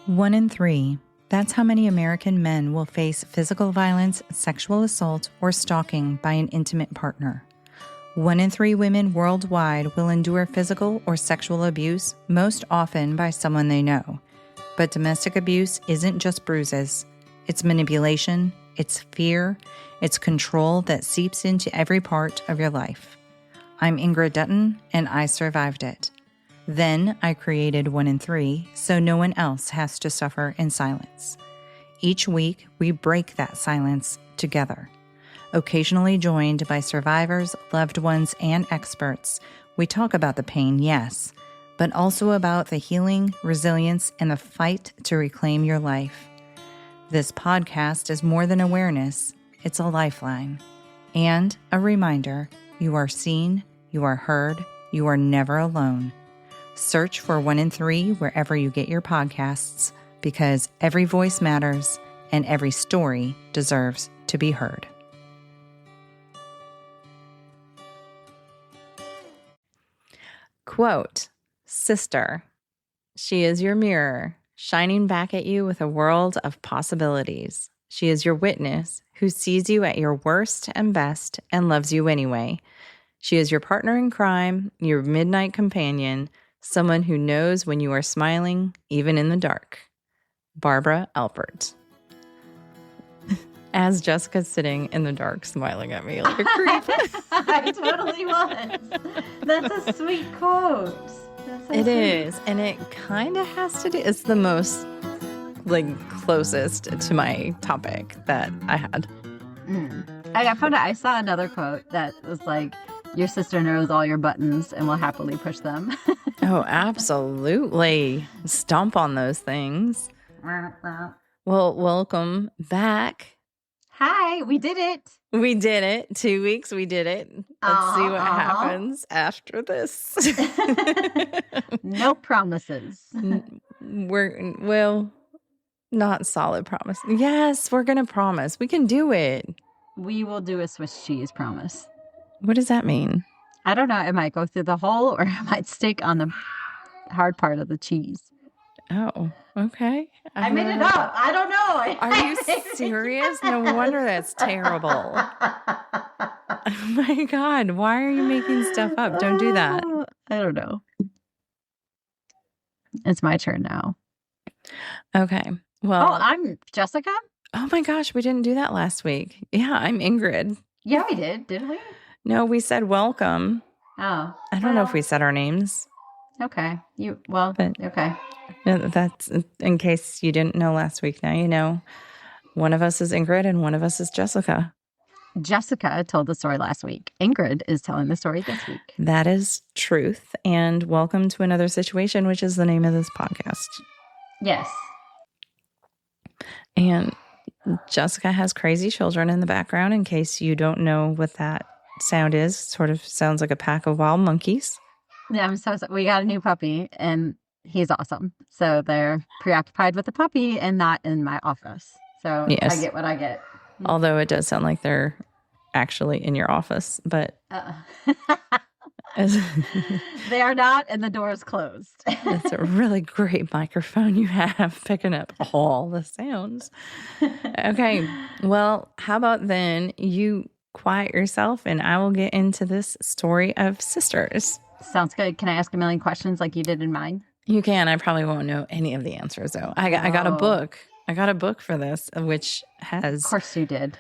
1 in 3. That's how many American men will face physical violence, sexual assault, or stalking by an intimate partner. 1 in 3 women worldwide will endure physical or sexual abuse, most often by someone they know. But domestic abuse isn't just bruises. It's manipulation, it's fear, it's control that seeps into every part of your life. I'm Ingrid Dutton, and I survived it. Then I created 1 in 3 so no one else has to suffer in silence. Each week, we break that silence together. Occasionally joined by survivors, loved ones, and experts, we talk about the pain, yes, but also about the healing, resilience, and the fight to reclaim your life. This podcast is more than awareness, it's a lifeline. And a reminder, you are seen, you are heard, you are never alone. Search for 1 in 3 wherever you get your podcasts, because every voice matters and every story deserves to be heard. Quote, "Sister, she is your mirror, shining back at you with a world of possibilities. She is your witness who sees you at your worst and best and loves you anyway. She is your partner in crime, your midnight companion, someone who knows when you are smiling, even in the dark." Barbara Alpert. As Jessica's sitting in the dark, smiling at me like a creep. I totally was. That's a sweet quote. It is, and it kind of has to do. It's the most, closest to my topic that I had. I saw another quote that was like, "Your sister knows all your buttons and will happily push them." Oh, absolutely. Stomp on those things. Well, welcome back. Hi, we did it. We did it. 2 weeks, we did it. Let's see what happens after this. No promises. Not solid promise. Yes, we're going to promise. We can do it. We will do a Swiss cheese promise. What does that mean? I don't know. It might go through the hole or it might stick on the hard part of the cheese. Oh, okay. I made it up. I don't know. Are you serious? No wonder that's terrible. Oh my God. Why are you making stuff up? Don't do that. I don't know. It's my turn now. Okay. Well. Oh, I'm Jessica? Oh my gosh. We didn't do that last week. Yeah, I'm Ingrid. Yeah, we did. Didn't we? No, we said welcome. Oh. I don't know if we said our names. Okay. Okay. That's in case you didn't know last week. Now you know. One of us is Ingrid and one of us is Jessica. Jessica told the story last week. Ingrid is telling the story this week. That is truth. And welcome to Another Situation, which is the name of this podcast. Yes. And Jessica has crazy children in the background, in case you don't know what that sound is. Sort of sounds like a pack of wild monkeys. Yeah, I'm so sorry. We got a new puppy, and he's awesome. So they're preoccupied with the puppy and not in my office. So yes. I get what I get. Although it does sound like they're actually in your office, but... They are not, and the door is closed. It's a really great microphone you have, picking up all the sounds. Okay, well, how about then you quiet yourself and I will get into this story of sisters. Sounds good. Can I ask a million questions like you did in mine? You can. I probably won't know any of the answers, though. I got a book. I got a book for this, which has... Of course you did.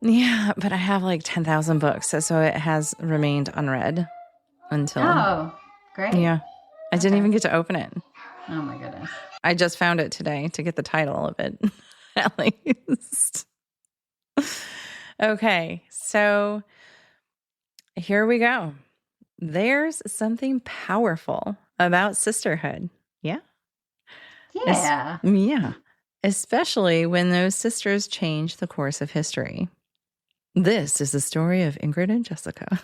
Yeah, but I have 10,000 books, so it has remained unread until... Oh, great. Yeah. I didn't even get to open it. Oh, my goodness. I just found it today to get the title of it, at least. Okay, so here we go. There's something powerful about sisterhood. Yeah? Yeah. Yeah. Especially when those sisters change the course of history. This is the story of Ingrid and Jessica.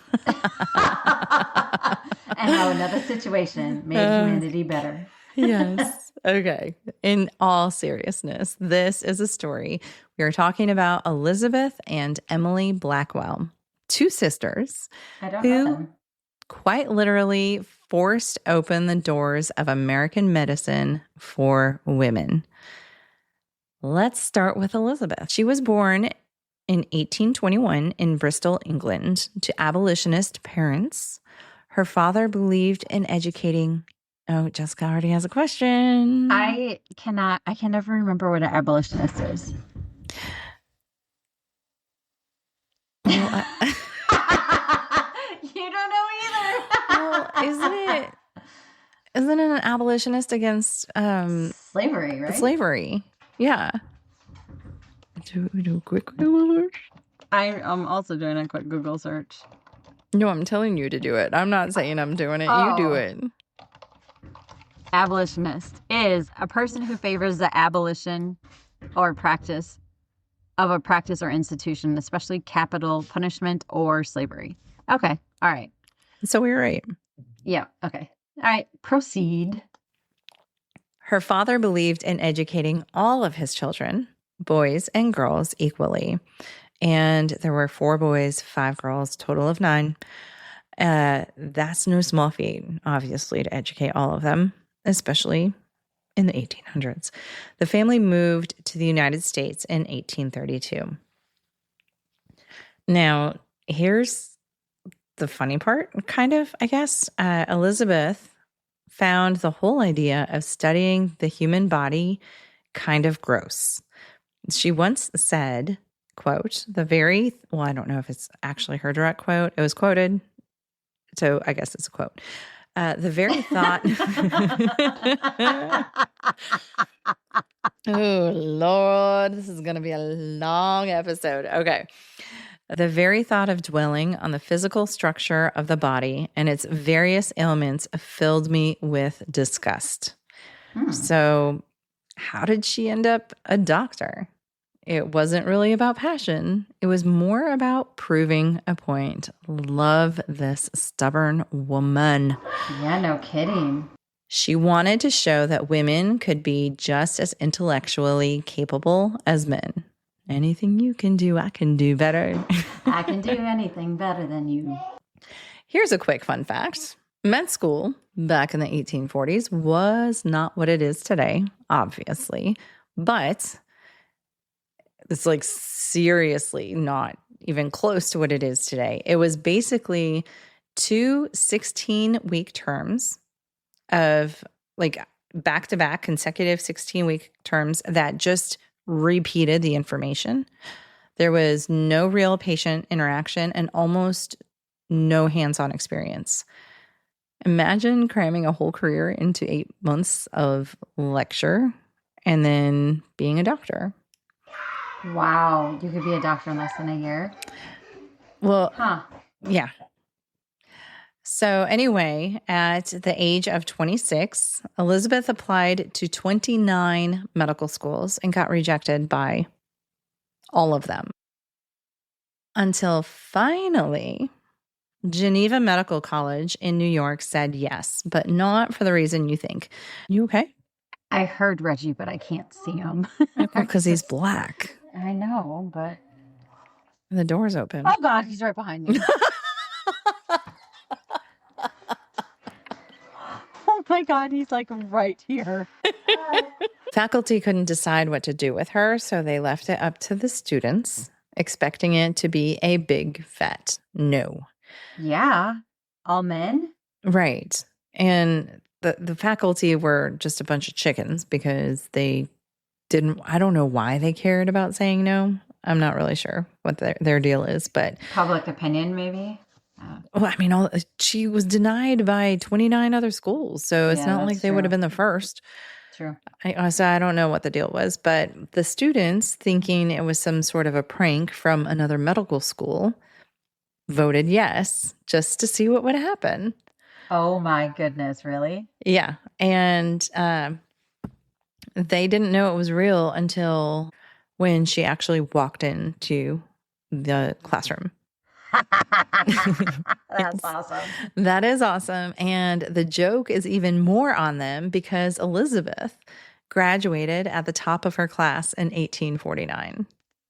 And how another situation made humanity better. Yes. Okay. In all seriousness, this is a story. We are talking about Elizabeth and Emily Blackwell, two sisters I don't know who them. quite literally forced open the doors of American medicine for women. Let's start with Elizabeth. She was born in 1821 in Bristol, England, to abolitionist parents. Her father believed in educating. Oh, Jessica already has a question. I can never remember what an abolitionist is. Well, you don't know either. Well, isn't it an abolitionist against slavery, right? Slavery. Yeah. Do a quick Google search. I'm also doing a quick Google search. No, I'm telling you to do it. I'm not saying I'm doing it. You do it. Abolitionist is a person who favors the abolition or practice of a practice or institution, especially capital punishment or slavery. Okay. All right. So we were right. Yeah. Okay. All right. Proceed. Her father believed in educating all of his children, boys and girls, equally. And there were 4 boys, 5 girls, total of 9. That's no small feat, obviously, to educate all of them, especially in the 1800s. The family moved to the United States in 1832. Now, here's the funny part, kind of, I guess. Elizabeth found the whole idea of studying the human body kind of gross. She once said, quote, I don't know if it's actually her direct quote. It was quoted, so I guess it's a quote. The very thought. Oh, Lord, this is going to be a long episode. Okay. The very thought of dwelling on the physical structure of the body and its various ailments filled me with disgust. So, how did she end up a doctor? It wasn't really about passion. It was more about proving a point. Love this stubborn woman. Yeah, no kidding. She wanted to show that women could be just as intellectually capable as men. Anything you can do, I can do better. I can do anything better than you. Here's a quick fun fact. Med school back in the 1840s was not what it is today, obviously, but it's like seriously not even close to what it is today. It was basically 2 16-week terms of like back-to-back consecutive 16-week terms that just repeated the information. There was no real patient interaction and almost no hands-on experience. Imagine cramming a whole career into 8 months of lecture and then being a doctor. Wow. You could be a doctor in less than a year? Well, yeah. So anyway, at the age of 26, Elizabeth applied to 29 medical schools and got rejected by all of them. Until finally, Geneva Medical College in New York said yes, but not for the reason you think. You okay? I heard Reggie, but I can't see him. Because he's black. I know, but... The door's open. Oh, God, he's right behind me. Oh, my God, he's like right here. Faculty couldn't decide what to do with her, so they left it up to the students, expecting it to be a big fat no. Yeah. All men? Right. And the faculty were just a bunch of chickens because they didn't, I don't know why they cared about saying no. I'm not really sure what their deal is, but... Public opinion, maybe? Well, I mean, she was denied by 29 other schools, so it's not like they would have been the first. True. So I don't know what the deal was, but the students, thinking it was some sort of a prank from another medical school, voted yes, just to see what would happen. Oh my goodness, really? Yeah. And they didn't know it was real until when she actually walked into the classroom. That's awesome. That is awesome. And the joke is even more on them because Elizabeth graduated at the top of her class in 1849.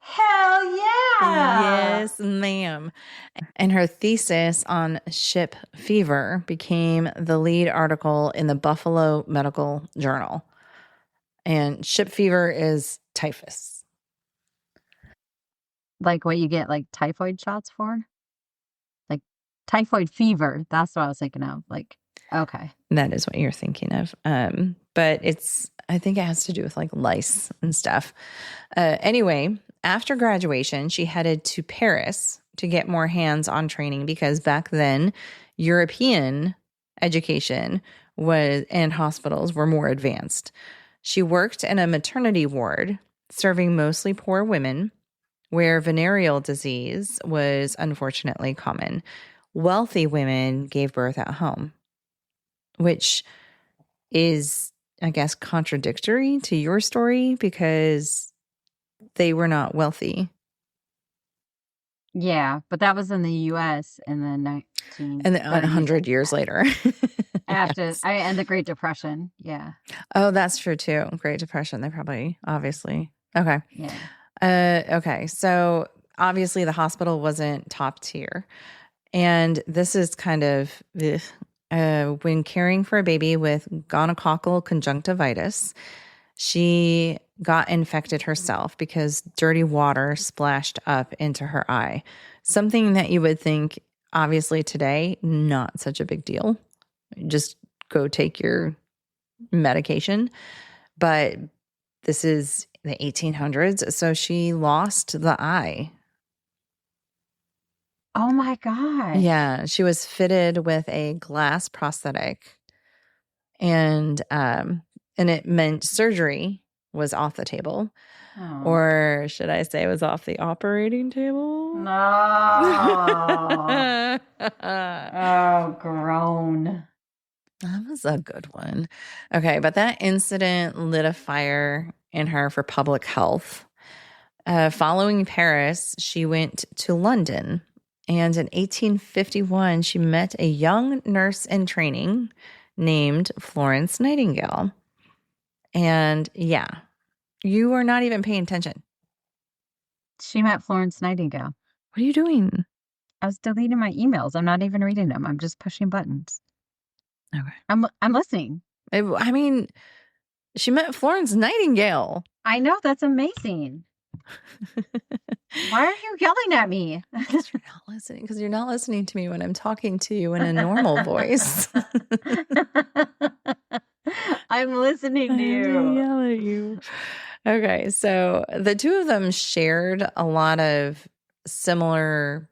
Hell yeah! Yes, ma'am. And her thesis on ship fever became the lead article in the Buffalo Medical Journal. And ship fever is typhus. Like what you get like typhoid shots for? Like typhoid fever. That's what I was thinking of. Like, okay. That is what you're thinking of. But I think it has to do with like lice and stuff. Anyway, after graduation, she headed to Paris to get more hands-on training because back then, European education and hospitals were more advanced. She worked in a maternity ward, serving mostly poor women, where venereal disease was unfortunately common. Wealthy women gave birth at home, which is, I guess, contradictory to your story because they were not wealthy. Yeah, but that was in the U.S. in the 100 years later. After Yes. and the Great Depression. Yeah. Oh, that's true too. Great Depression. They probably, obviously. Okay. Yeah. Okay. So obviously the hospital wasn't top tier. And this is kind of when caring for a baby with gonococcal conjunctivitis, she got infected herself because dirty water splashed up into her eye. Something that you would think, obviously today, not such a big deal. Just go take your medication. But this is the 1800s, so she lost the eye. Oh my God. Yeah, she was fitted with a glass prosthetic, and it meant surgery was off the table. Oh. Or should I say it was off the operating table? No. Oh, groan. That was a good one. Okay, but that incident lit a fire in her for public health. Following Paris, she went to London. And in 1851, she met a young nurse in training named Florence Nightingale. And yeah, you are not even paying attention. She met Florence Nightingale. What are you doing? I was deleting my emails. I'm not even reading them. I'm just pushing buttons. Okay. I'm listening. I mean, she met Florence Nightingale. I know. That's amazing. Why are you yelling at me? Because you're not listening. Because you're not listening to me when I'm talking to you in a normal voice. I'm listening to you. I yell at you. Okay, so the two of them shared a lot of similar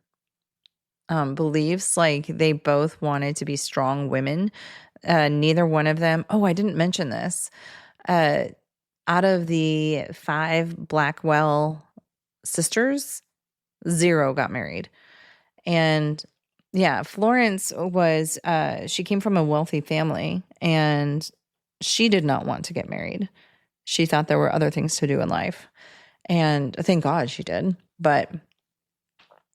beliefs. Like they both wanted to be strong women. Neither one of them. Oh, I didn't mention this. Out of the 5 Blackwell sisters, 0 got married. And yeah, Florence was, she came from a wealthy family and she did not want to get married. She thought there were other things to do in life. And thank God she did. But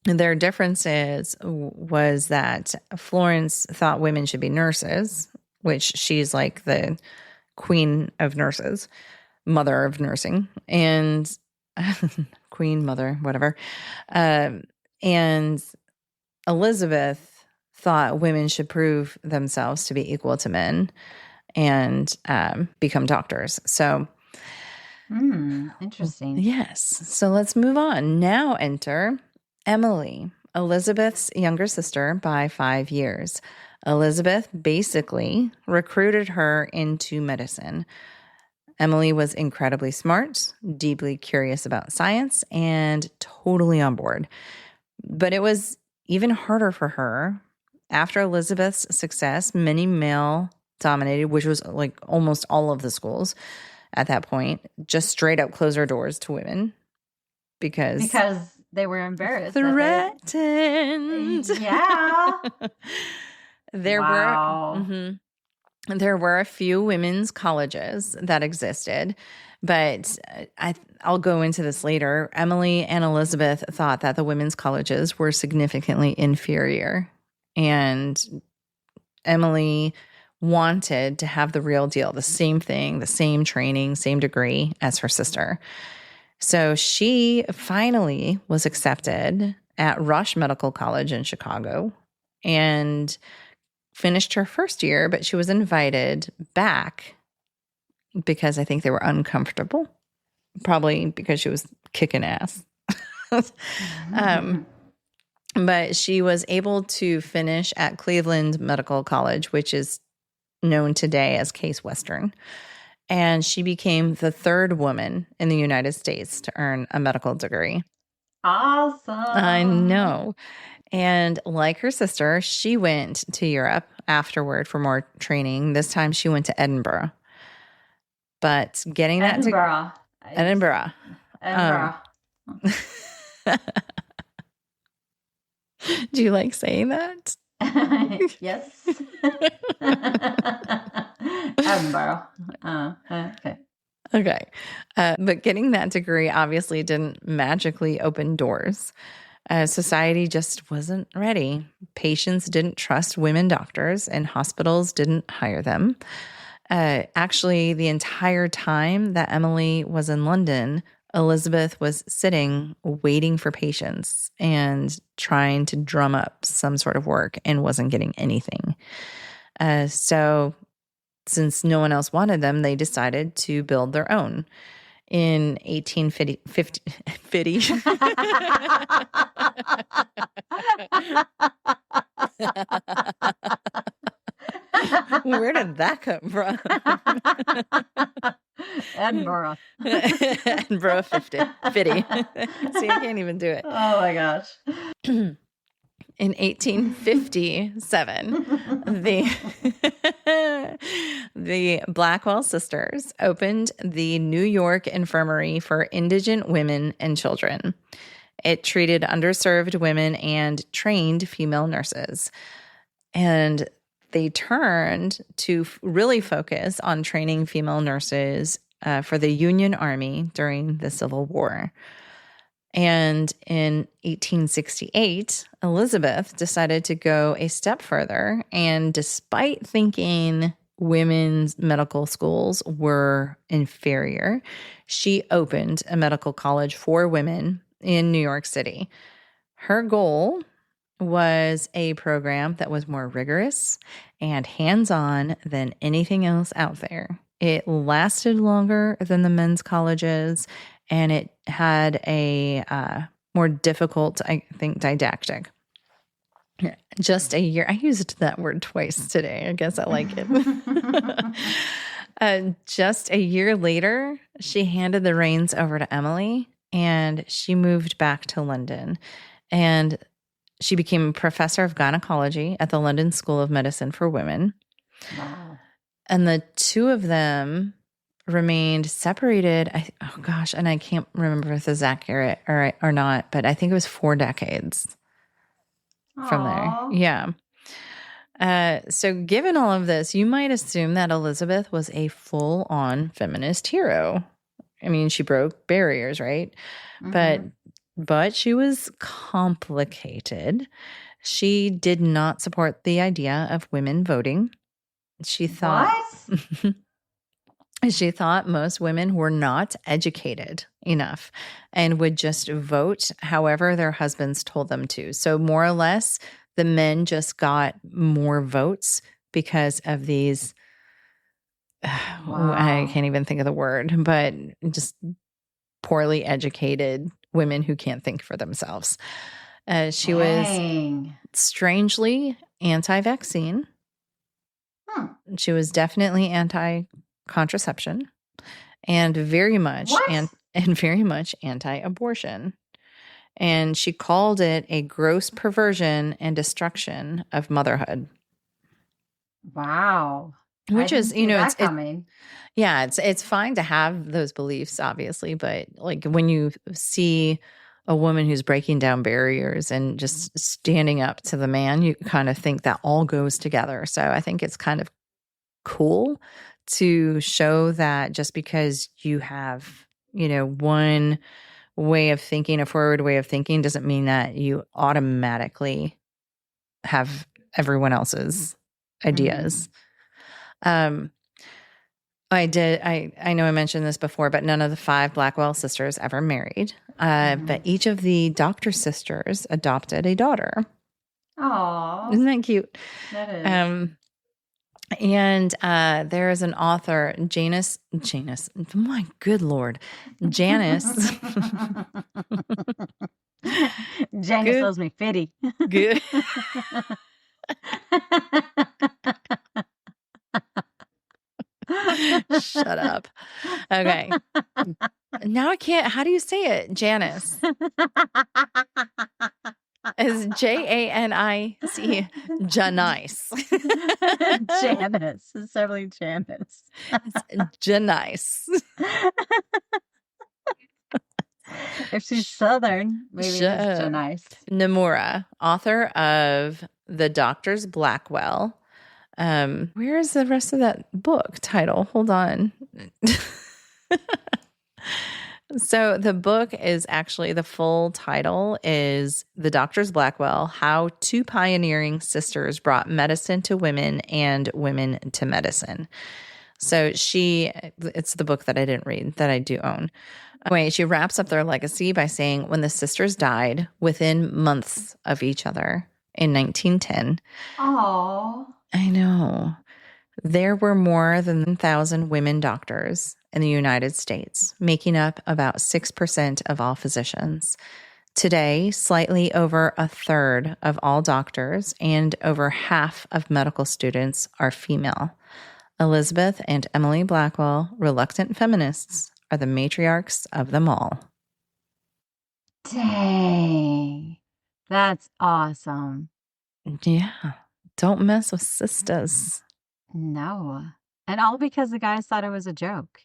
their differences was that Florence thought women should be nurses, which she's like the queen of nurses, mother of nursing, and queen, mother, whatever. And Elizabeth thought women should prove themselves to be equal to men and become doctors. So, interesting. Yes. So let's move on. Now enter Emily, Elizabeth's younger sister by 5 years. Elizabeth basically recruited her into medicine. Emily was incredibly smart, deeply curious about science, and totally on board. But it was even harder for her. After Elizabeth's success, many male-dominated, which was like almost all of the schools at that point, just straight up closed their doors to women because they were embarrassed. Threatened. Yeah. There were a few women's colleges that existed, but I'll go into this later. Emily and Elizabeth thought that the women's colleges were significantly inferior, and Emily wanted to have the real deal, the same thing, the same training, same degree as her sister. So she finally was accepted at Rush Medical College in Chicago and finished her first year, but she was invited back because I think they were uncomfortable, probably because she was kicking ass. But she was able to finish at Cleveland Medical College, which is known today as Case Western. And she became the third woman in the United States to earn a medical degree. Awesome. I know. And like her sister, she went to Europe afterward for more training. This time she went to Edinburgh. But getting that to Edinburgh. Do you like saying that? Yes. Edinburgh. Okay. Okay. But getting that degree obviously didn't magically open doors. Society just wasn't ready. Patients didn't trust women doctors, and hospitals didn't hire them. Actually, the entire time that Emily was in London, Elizabeth was sitting, waiting for patients and trying to drum up some sort of work and wasn't getting anything. So since no one else wanted them, they decided to build their own. In 1850, Where did that come from? Edinburgh. Edinburgh, Fiddy. See, I can't even do it. Oh my gosh. In 1857, the Blackwell sisters opened the New York Infirmary for indigent women and children. It treated underserved women and trained female nurses. And they turned to really focus on training female nurses for the Union Army during the Civil War. And in 1868, Elizabeth decided to go a step further. And despite thinking women's medical schools were inferior, she opened a medical college for women in New York City. Her goal was a program that was more rigorous and hands-on than anything else out there. It lasted longer than the men's colleges, and it had a more difficult, I think, didactic. Just a year. I used that word twice today. I guess I like it. Just a year later, she handed the reins over to Emily, and she moved back to London. And she became a professor of gynecology at the London School of Medicine for Women. Wow. And the two of them remained separated. And I can't remember if this is accurate or not, but I think it was 4 decades from there. Yeah. So given all of this, you might assume that Elizabeth was a full-on feminist hero. I mean, she broke barriers, right? Mm-hmm. But she was complicated. She did not support the idea of women voting. She thought She thought most women were not educated enough and would just vote however their husbands told them to. So more or less, the men just got more votes because of these I can't even think of the word, but just poorly educated women who can't think for themselves. She was strangely anti-vaccine. She was definitely anti-contraception and very much very much anti-abortion. And she called it a gross perversion and destruction of motherhood. Wow. Which is, it's fine to have those beliefs, obviously, but like when you see a woman who's breaking down barriers and just standing up to the man, you kind of think that all goes together. So I think it's kind of cool to show that just because you have, one way of thinking, a forward way of thinking, doesn't mean that you automatically have everyone else's ideas. I did. I know I mentioned this before, but none of the 5 Blackwell sisters ever married. But each of the Doctor sisters adopted a daughter. Oh, Isn't that cute? that is. And there is an author, Janice. My good Lord. Janice. Janice Good. loves me, Fiddy. Good. Shut up. Okay. Now I can't. How do you say it? Janice. Is Janice. Janice. Janice. It's definitely Janice. It's Janice. If she's Southern, maybe it's Janice. Nomura, author of The Doctor's Blackwell. Where is the rest of that book title? Hold on. So the book is actually, the full title is The Doctor's Blackwell, How Two Pioneering Sisters Brought Medicine to Women and Women to Medicine. So it's the book that I didn't read that I do own. Anyway, she wraps up their legacy by saying, when the sisters died within months of each other in 1910. Oh, I know. There were more than 1,000 women doctors in the United States, making up about 6% of all physicians. Today, slightly over a third of all doctors and over half of medical students are female. Elizabeth and Emily Blackwell, reluctant feminists, are the matriarchs of them all. dang. That's awesome. Yeah. Don't mess with sisters. No. And all because the guys thought it was a joke.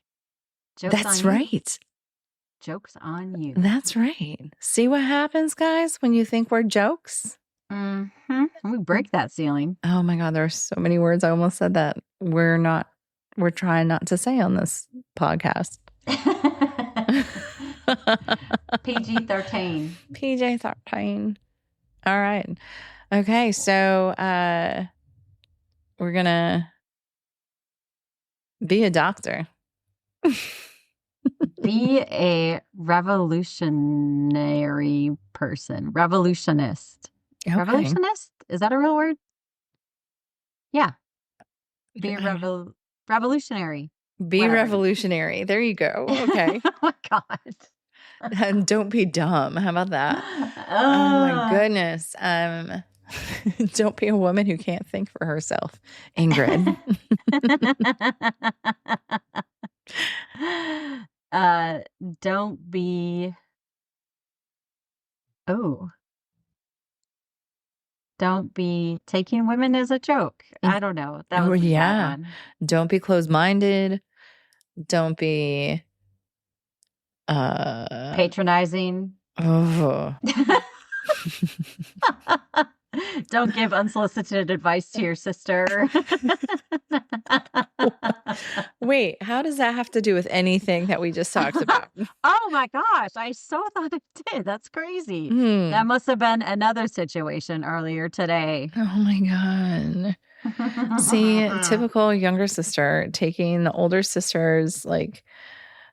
Joke's That's on you. right. Joke's on you. That's right. See what happens, guys, when you think we're jokes? Mm-hmm. We break that ceiling. Oh my God, there are so many words. I almost said that we're trying not to say on this podcast. PG-13. PG-13. All right. Okay, so we're gonna be a doctor. Be a revolutionary person. Revolutionist. Okay. Revolutionist? Is that a real word? Yeah. Be a revolutionary. Be Whatever. revolutionary. There you go. Okay. Oh my God. And don't be dumb. How about that? Oh my goodness. Don't be a woman who can't think for herself. Ingrid. Don't be. Oh. Don't be taking women as a joke. I don't know. That was yeah. one. Don't be closed-minded. Don't be patronizing. Oh. Don't give unsolicited advice to your sister. Wait, how does that have to do with anything that we just talked about? Oh my gosh, I so thought it did. That's crazy. That must have been another situation earlier today. Oh my God. See, typical younger sister taking the older sister's like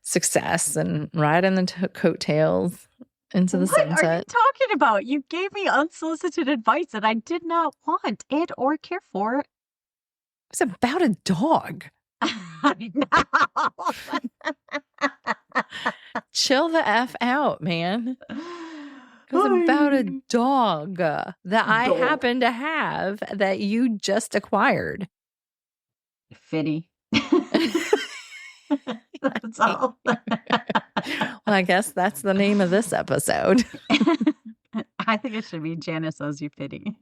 success and riding the coattails into the sunset. What are you talking about? You gave me unsolicited advice that I did not want it or care for. It's about a dog. I know. Chill the F out, man. It was about a dog that I happen to have that you just acquired. Fiddy. That's all. Well, I guess that's the name of this episode. I think it should be Janice owes you Fiddy.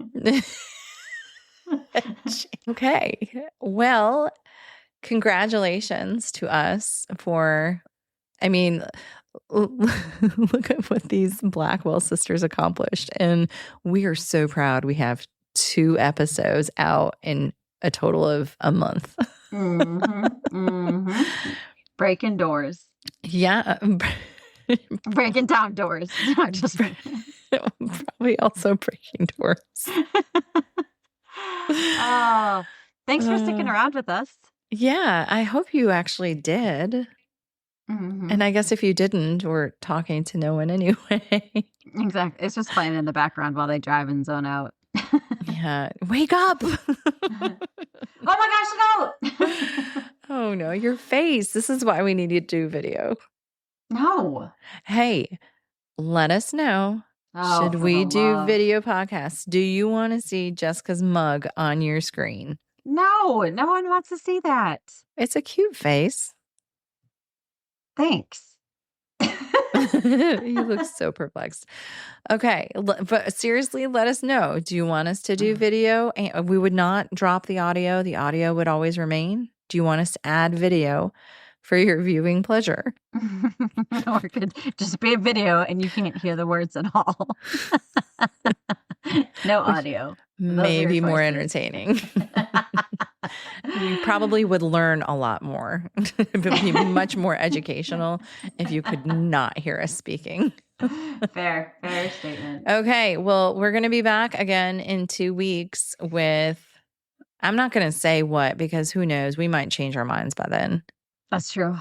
Okay. Well, congratulations to us for, I mean, look at what these Blackwell sisters accomplished. And we are so proud. We have 2 episodes out in a total of a month. Breaking doors. Yeah. Breaking down doors. Probably also breaking doors. Oh, thanks for sticking around with us. Yeah, I hope you actually did. Mm-hmm. And I guess if you didn't, we're talking to no one anyway. Exactly. It's just playing in the background while they drive and zone out. Yeah. Wake up. Oh my gosh, no! Oh no, your face. This is why we need you to do video. No. Hey, let us know. Oh, Should for we the do love. video podcasts? Do you want to see Jessica's mug on your screen? No, no one wants to see that. It's a cute face. Thanks. You look so perplexed. Okay, but seriously, let us know. Do you want us to do video? And we would not drop the audio. The audio would always remain. Do you want us to add video for your viewing pleasure? Or it could just be a video and you can't hear the words at all. No audio. Maybe more entertaining. You probably would learn a lot more. It would be much more educational if you could not hear us speaking. Fair statement. Okay, well, we're going to be back again in 2 weeks with, I'm not going to say what, because who knows, we might change our minds by then. That's true.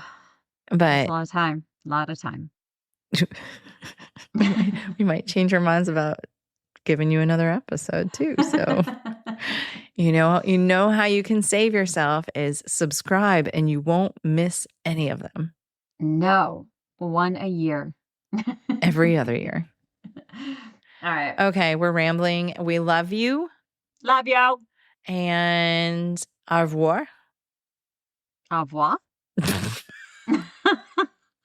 But that's a lot of time. we might change our minds about giving you another episode too. So you know how you can save yourself is subscribe and you won't miss any of them. No, one a year. Every other year. All right. Okay, we're rambling. We love you. Love you. And au revoir. Au revoir.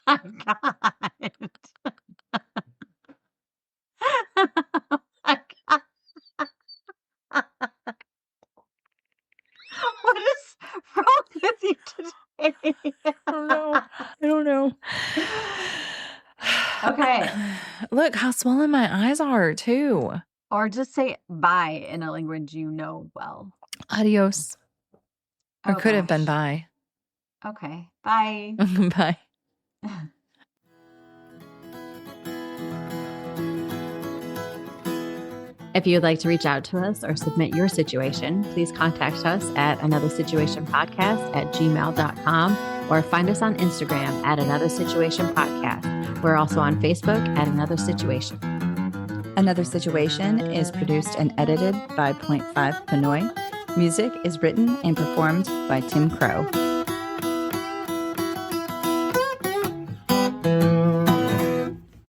Oh, God. Oh, my God. What is wrong with you today? I don't know. Okay. Look how swollen my eyes are too. Or just say bye in a language you know well. Adios. Or could have been gosh. bye. Okay. Bye. Bye. If you'd like to reach out to us or submit your situation, please contact us at anothersituationpodcast@gmail.com or find us on Instagram at Another Situation Podcast. We're also on Facebook at Another Situation. Another Situation is produced and edited by Point 5 Pinoy. Music is written and performed by Tim Crow.